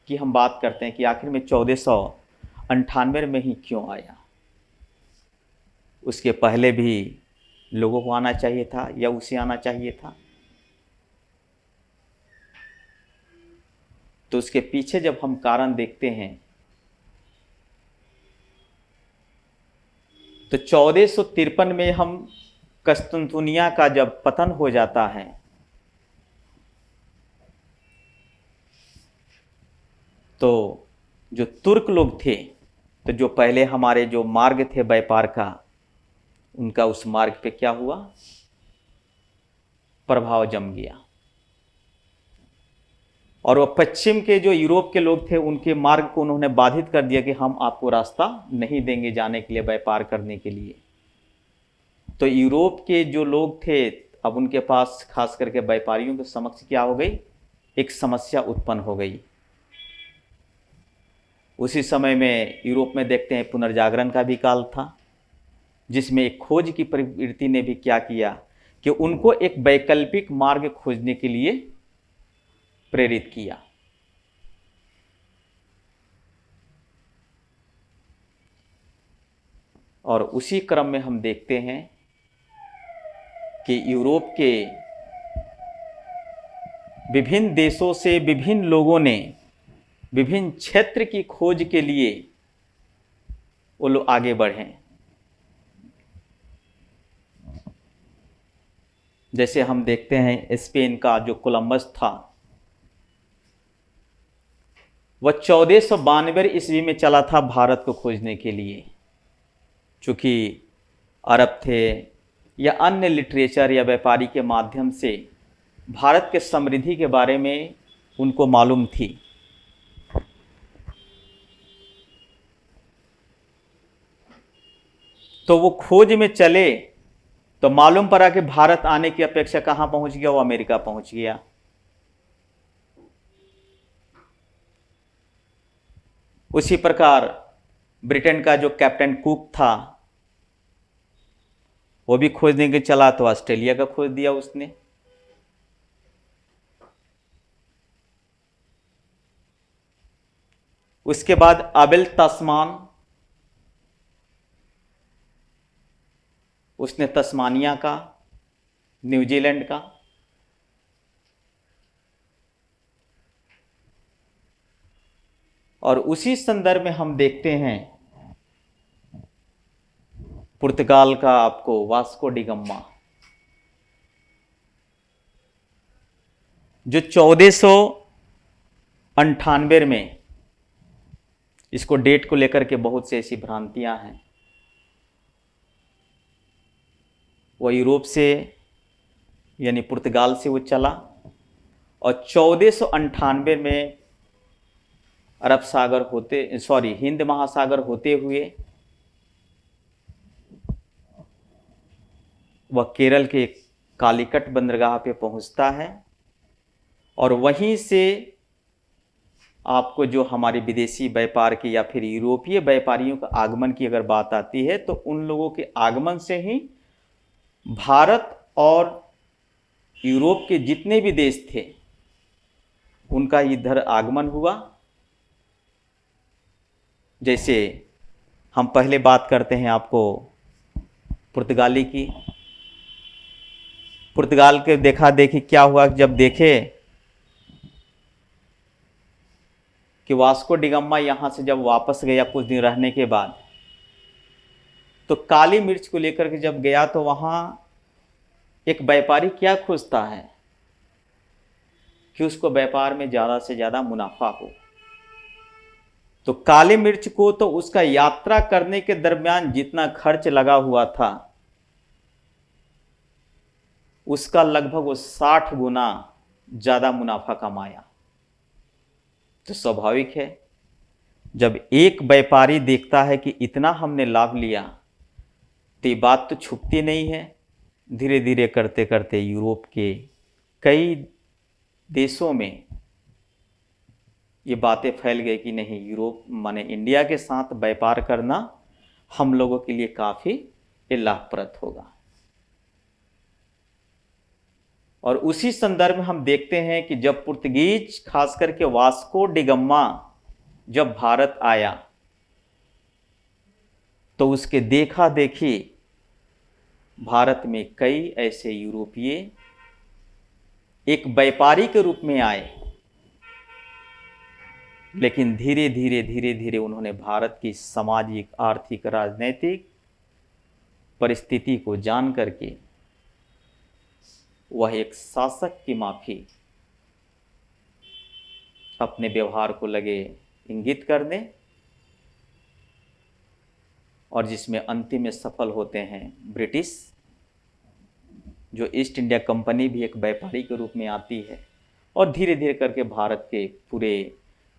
की हम बात करते हैं कि आखिर में 1400 98 में ही क्यों आया? उसके पहले भी लोगों को आना चाहिए था या उसे आना चाहिए था? तो उसके पीछे जब हम कारण देखते हैं तो 1453 में हम कस्तुनतुनिया का जब पतन हो जाता है तो जो तुर्क लोग थे, तो जो पहले हमारे जो मार्ग थे व्यापार का, उनका उस मार्ग पे क्या हुआ? प्रभाव जम गया। और वह पश्चिम के जो यूरोप के लोग थे उनके मार्ग को उन्होंने बाधित कर दिया कि हम आपको रास्ता नहीं देंगे जाने के लिए, व्यापार करने के लिए। तो यूरोप के जो लोग थे, अब उनके पास खास करके व्यापारियों के समक्ष क्या हो गई? एक समस्या उत्पन्न हो गई। उसी समय में यूरोप में देखते हैं पुनर्जागरण का भी काल था, जिसमें एक खोज की प्रवृत्ति ने भी क्या किया कि उनको एक वैकल्पिक मार्ग खोजने के लिए प्रेरित किया। और उसी क्रम में हम देखते हैं कि यूरोप के विभिन्न देशों से विभिन्न लोगों ने विभिन्न क्षेत्र की खोज के लिए वो लोग आगे बढ़े। जैसे हम देखते हैं स्पेन का जो कोलंबस था, वह 1492 ईस्वी में चला था भारत को खोजने के लिए। चूँकि अरब थे या अन्य लिटरेचर या व्यापारी के माध्यम से भारत के समृद्धि के बारे में उनको मालूम थी। तो वो खोज में चले तो मालूम पड़ा कि भारत आने की अपेक्षा कहाँ पहुँच गया? वो अमेरिका पहुँच गया। उसी प्रकार ब्रिटेन का जो कैप्टन कुक था, वो भी खोजने के चला तो ऑस्ट्रेलिया का खोज दिया उसने। उसके बाद अबेल तस्मान, उसने तस्मानिया का, न्यूजीलैंड का। और उसी संदर्भ में हम देखते हैं पुर्तगाल का आपको वास्को डी गामा, जो 1498 में, इसको डेट को लेकर के बहुत से ऐसी भ्रांतियां हैं। वह यूरोप से यानी पुर्तगाल से वो चला और 1498 में अरब सागर होते हिंद महासागर होते हुए वह केरल के कालीकट बंदरगाह पे पहुंचता है। और वहीं से आपको जो हमारे विदेशी व्यापार की या फिर यूरोपीय व्यापारियों का आगमन की अगर बात आती है तो उन लोगों के आगमन से ही भारत और यूरोप के जितने भी देश थे उनका इधर आगमन हुआ। जैसे हम पहले बात करते हैं आपको पुर्तगाली की। पुर्तगाल के देखा देखी क्या हुआ, जब देखे कि वास्को डी गामा यहाँ से जब वापस गया कुछ दिन रहने के बाद, तो काली मिर्च को लेकर के जब गया तो वहाँ एक व्यापारी क्या खोजता है कि उसको व्यापार में ज़्यादा से ज़्यादा मुनाफा हो। तो काली मिर्च को तो उसका यात्रा करने के दरमियान जितना खर्च लगा हुआ था उसका लगभग वो 60 गुना ज़्यादा मुनाफा कमाया। तो स्वाभाविक है जब एक व्यापारी देखता है कि इतना हमने लाभ लिया तो ये बात तो छुपती नहीं है। धीरे धीरे करते करते यूरोप के कई देशों में ये बातें फैल गई कि नहीं, यूरोप माने इंडिया के साथ व्यापार करना हम लोगों के लिए काफ़ी लाभप्रद होगा। और उसी संदर्भ में हम देखते हैं कि जब पुर्तगीज खास करके वास्को डी गामा जब भारत आया तो उसके देखा देखी भारत में कई ऐसे यूरोपीय एक व्यापारी के रूप में आए, लेकिन धीरे धीरे उन्होंने भारत की सामाजिक, आर्थिक, राजनीतिक परिस्थिति को जान करके वह एक शासक की माफी अपने व्यवहार को लगे इंगित करने, और जिसमें अंतिम में सफल होते हैं ब्रिटिश, जो ईस्ट इंडिया कंपनी भी एक व्यापारी के रूप में आती है, और धीरे धीरे करके भारत के पूरे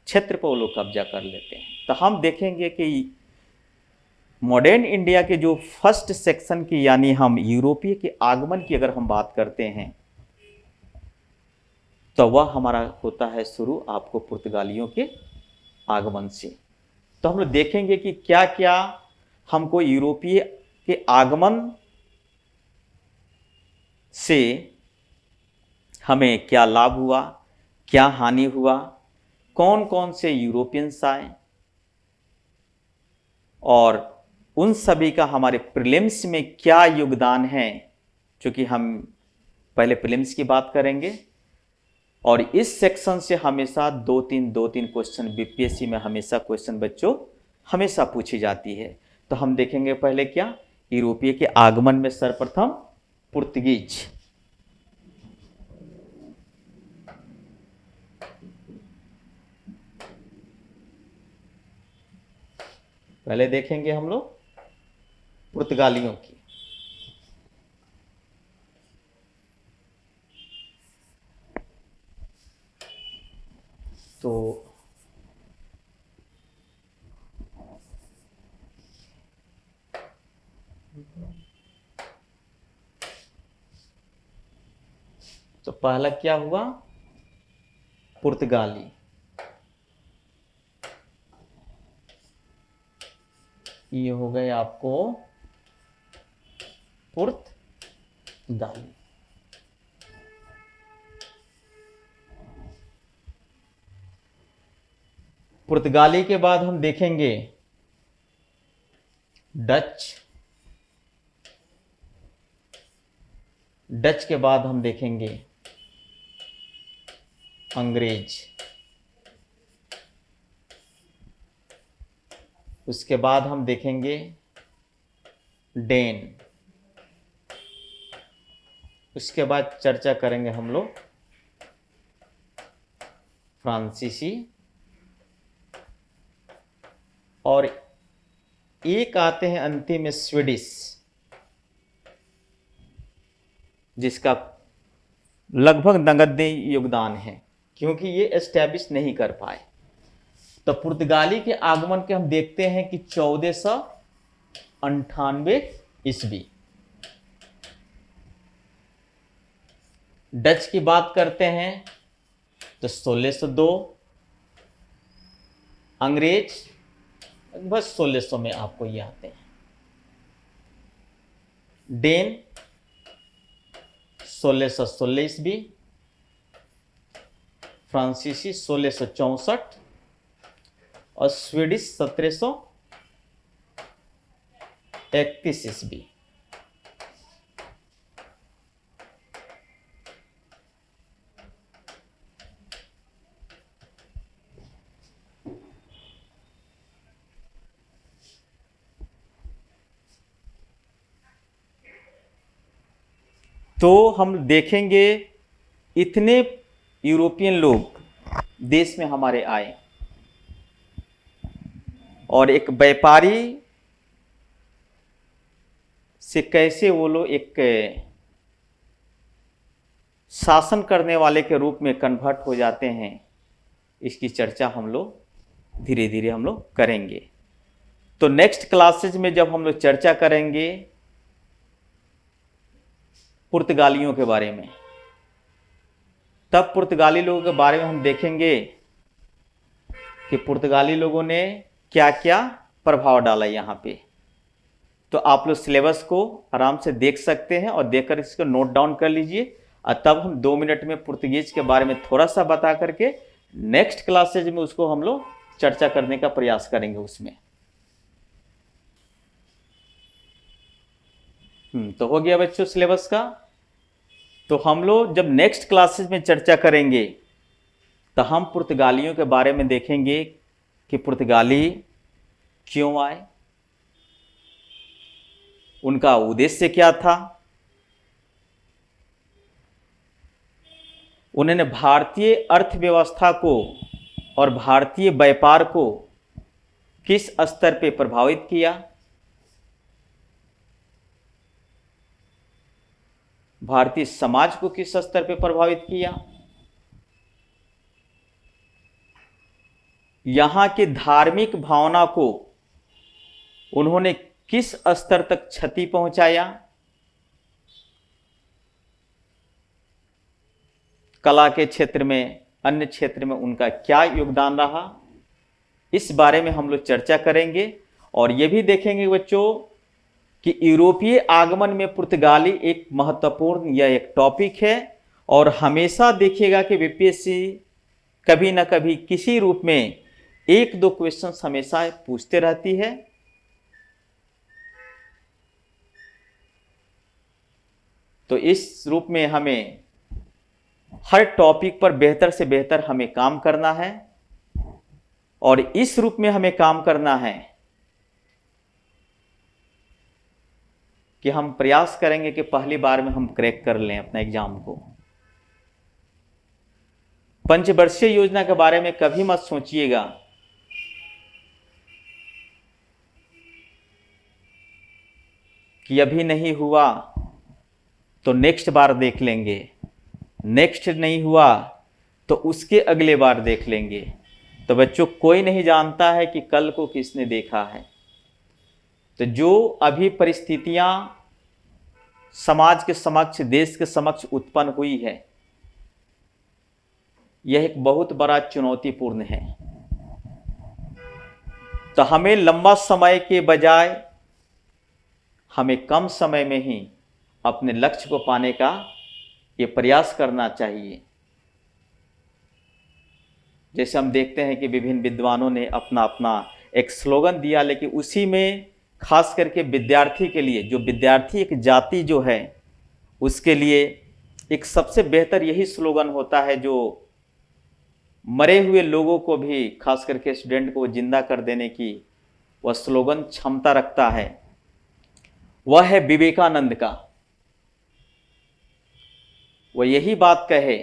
क्षेत्र पर वो लोग कब्जा कर लेते हैं। तो हम देखेंगे कि मॉडर्न इंडिया के जो फर्स्ट सेक्शन की, यानी हम यूरोपीय के आगमन की अगर हम बात करते हैं, तो वह हमारा होता है शुरू आपको पुर्तगालियों के आगमन से। तो हम लोग देखेंगे कि क्या क्या हमको यूरोपीय के आगमन से हमें क्या लाभ हुआ, क्या हानि हुआ, कौन कौन से यूरोपियंस आए, और उन सभी का हमारे प्रीलिम्स में क्या योगदान है। चूँकि हम पहले प्रीलिम्स की बात करेंगे, और इस सेक्शन से हमेशा दो तीन क्वेश्चन बीपीएससी में हमेशा क्वेश्चन बच्चों हमेशा पूछी जाती है। तो हम देखेंगे पहले क्या, यूरोपीय के आगमन में सर्वप्रथम पुर्तगीज। पहले देखेंगे हम लोग पुर्तगालियों की। तो पहला क्या हुआ, पुर्तगाली। ये हो गए आपको पुर्तगाली। पुर्तगाली के बाद हम देखेंगे डच। डच के बाद हम देखेंगे अंग्रेज। उसके बाद हम देखेंगे डेन। उसके बाद चर्चा करेंगे हम लोग फ्रांसीसी, और एक आते हैं अंतिम में स्वीडिश, जिसका लगभग नगण्य योगदान है क्योंकि ये एस्टैब्लिश नहीं कर पाए। तो पुर्तगाली के आगमन के हम देखते हैं कि 1498 ईस्वी। डच की बात करते हैं तो 1602, अंग्रेज बस 1600 में आपको ये आते हैं। डेन 1616 ईस्वी, फ्रांसीसी 1664, और स्वीडिश 1731 ईस्वी। तो हम देखेंगे इतने यूरोपियन लोग देश में हमारे आए, और एक व्यापारी से कैसे वो लोग एक शासन करने वाले के रूप में कन्वर्ट हो जाते हैं, इसकी चर्चा हम लोग धीरे धीरे हम लोग करेंगे। तो नेक्स्ट क्लासेज में जब हम लोग चर्चा करेंगे पुर्तगालियों के बारे में, तब पुर्तगाली लोगों के बारे में हम देखेंगे कि पुर्तगाली लोगों ने क्या क्या प्रभाव डाला यहाँ पे। तो आप लोग सिलेबस को आराम से देख सकते हैं, और देखकर इसको नोट डाउन कर लीजिए, और तब हम 2 मिनट में पुर्तगीज के बारे में थोड़ा सा बता करके नेक्स्ट क्लासेज में उसको हम लोग चर्चा करने का प्रयास करेंगे उसमें। तो हो गया बच्चों सिलेबस का। तो हम लोग जब नेक्स्ट क्लासेस में चर्चा करेंगे तो हम पुर्तगालियों के बारे में देखेंगे कि पुर्तगाली क्यों आए, उनका उद्देश्य क्या था, उन्होंने भारतीय अर्थव्यवस्था को और भारतीय व्यापार को किस स्तर पे प्रभावित किया, भारतीय समाज को किस स्तर पे प्रभावित किया, यहाँ की धार्मिक भावना को उन्होंने किस स्तर तक क्षति पहुंचाया, कला के क्षेत्र में, अन्य क्षेत्र में उनका क्या योगदान रहा, इस बारे में हम लोग चर्चा करेंगे। और ये भी देखेंगे बच्चों कि यूरोपीय आगमन में पुर्तगाली एक महत्वपूर्ण या एक टॉपिक है। और हमेशा देखिएगा कि बीपीएससी कभी ना कभी किसी रूप में एक दो क्वेश्चंस हमेशा पूछते रहती है। तो इस रूप में हमें हर टॉपिक पर बेहतर से बेहतर हमें काम करना है। और इस रूप में हमें काम करना है कि हम प्रयास करेंगे कि पहली बार में हम क्रैक कर लें अपना एग्जाम को। पंचवर्षीय योजना के बारे में कभी मत सोचिएगा कि अभी नहीं हुआ तो नेक्स्ट बार देख लेंगे, नेक्स्ट नहीं हुआ तो उसके अगले बार देख लेंगे। तो बच्चों कोई नहीं जानता है कि कल को किसने देखा है। तो जो अभी परिस्थितियां समाज के समक्ष, देश के समक्ष उत्पन्न हुई है, यह एक बहुत बड़ा चुनौतीपूर्ण है। तो हमें लंबा समय के बजाय हमें कम समय में ही अपने लक्ष्य को पाने का ये प्रयास करना चाहिए। जैसे हम देखते हैं कि विभिन्न विद्वानों ने अपना अपना एक स्लोगन दिया, लेकिन उसी में खास करके विद्यार्थी के लिए, जो विद्यार्थी एक जाति जो है उसके लिए एक सबसे बेहतर यही स्लोगन होता है जो मरे हुए लोगों को भी, खास करके स्टूडेंट को जिंदा कर देने की वह स्लोगन क्षमता रखता है। वह है विवेकानंद का। वह यही बात कहे,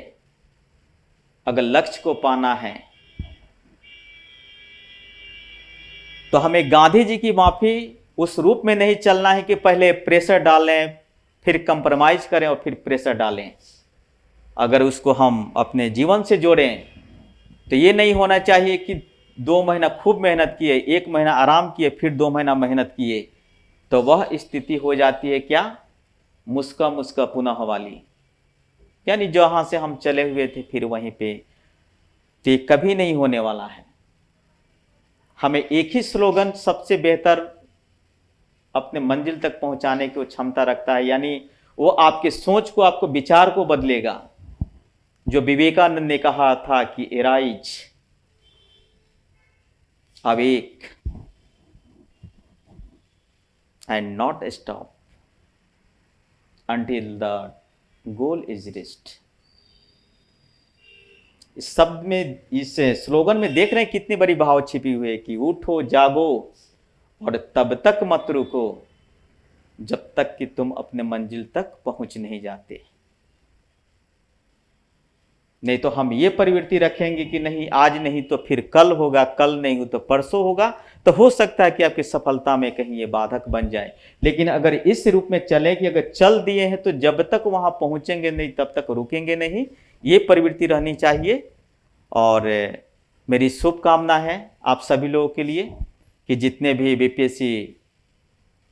अगर लक्ष्य को पाना है तो हमें गांधी जी की माफी उस रूप में नहीं चलना है कि पहले प्रेशर डालें, फिर कंप्रोमाइज करें और फिर प्रेशर डालें। अगर उसको हम अपने जीवन से जोड़ें तो ये नहीं होना चाहिए कि 2 महीना खूब मेहनत किए, 1 महीना आराम किए, फिर 2 महीना मेहनत किए। तो वह स्थिति हो जाती है क्या, मुस्का मुस्का पुनः वाली, यानी जहां से हम चले हुए थे फिर वहीं पे। तो ये कभी नहीं होने वाला है। हमें एक ही स्लोगन सबसे बेहतर अपने मंजिल तक पहुंचाने की क्षमता रखता है, यानी वो आपके सोच को, आपको विचार को बदलेगा। जो विवेकानंद ने कहा था कि arise, awake and not stop until the goal is reached। इस शब्द में, इस स्लोगन में देख रहे हैं कितनी बड़ी भाव छिपी हुई है कि उठो जागो और तब तक मत रुको जब तक कि तुम अपने मंजिल तक पहुंच नहीं जाते। नहीं तो हम ये प्रवृत्ति रखेंगे कि नहीं आज नहीं तो फिर कल होगा, कल नहीं हो तो परसों होगा, तो हो सकता है कि आपकी सफलता में कहीं ये बाधक बन जाए। लेकिन अगर इस रूप में चले कि अगर चल दिए हैं तो जब तक वहां पहुंचेंगे नहीं तब तक रुकेंगे नहीं, ये प्रवृत्ति रहनी चाहिए। और मेरी शुभकामना है आप सभी लोगों के लिए कि जितने भी बीपीएससी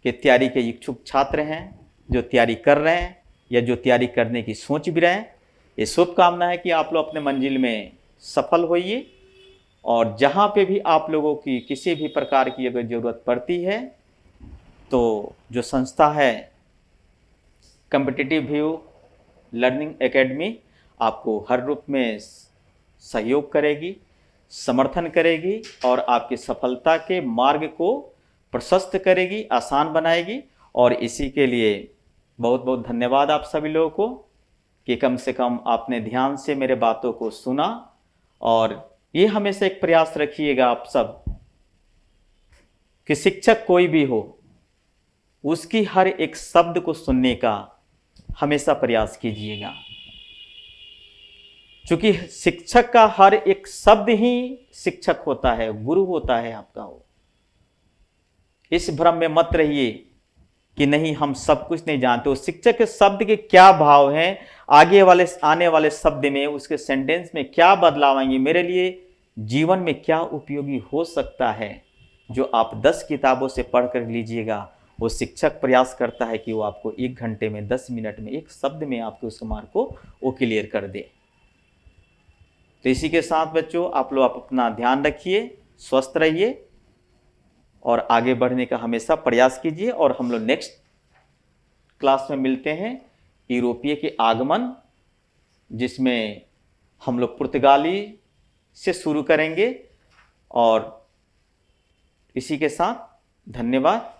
के तैयारी के इच्छुक छात्र हैं, जो तैयारी कर रहे हैं या जो तैयारी करने की सोच भी रहे हैं, ये शुभकामना है कि आप लोग अपने मंजिल में सफल होइए। और जहाँ पे भी आप लोगों की किसी भी प्रकार की अगर ज़रूरत पड़ती है तो जो संस्था है कॉम्पिटिटिव व्यू लर्निंग एकेडमी आपको हर रूप में सहयोग करेगी, समर्थन करेगी और आपकी सफलता के मार्ग को प्रशस्त करेगी, आसान बनाएगी। और इसी के लिए बहुत बहुत धन्यवाद आप सभी लोगों को कि कम से कम आपने ध्यान से मेरे बातों को सुना। और ये हमेशा एक प्रयास रखिएगा आप सब कि शिक्षक कोई भी हो, उसकी हर एक शब्द को सुनने का हमेशा प्रयास कीजिएगा, क्योंकि शिक्षक का हर एक शब्द ही शिक्षक होता है, गुरु होता है आपका वो। इस भ्रम में मत रहिए कि नहीं हम सब कुछ नहीं जानते। वो शिक्षक के शब्द के क्या भाव हैं, आगे वाले आने वाले शब्द में, उसके सेंटेंस में क्या बदलाव आएंगे, मेरे लिए जीवन में क्या उपयोगी हो सकता है, जो आप 10 किताबों से पढ़ कर लीजिएगा, वो शिक्षक प्रयास करता है कि वो आपको 1 घंटे में, 10 मिनट में, एक शब्द में आपके उस मार्ग को वो क्लियर कर दे। तो इसी के साथ बच्चों आप लोग अपना ध्यान रखिए, स्वस्थ रहिए और आगे बढ़ने का हमेशा प्रयास कीजिए। और हम लोग नेक्स्ट क्लास में मिलते हैं, यूरोपीय के आगमन, जिसमें हम लोग पुर्तगाली से शुरू करेंगे। और इसी के साथ धन्यवाद।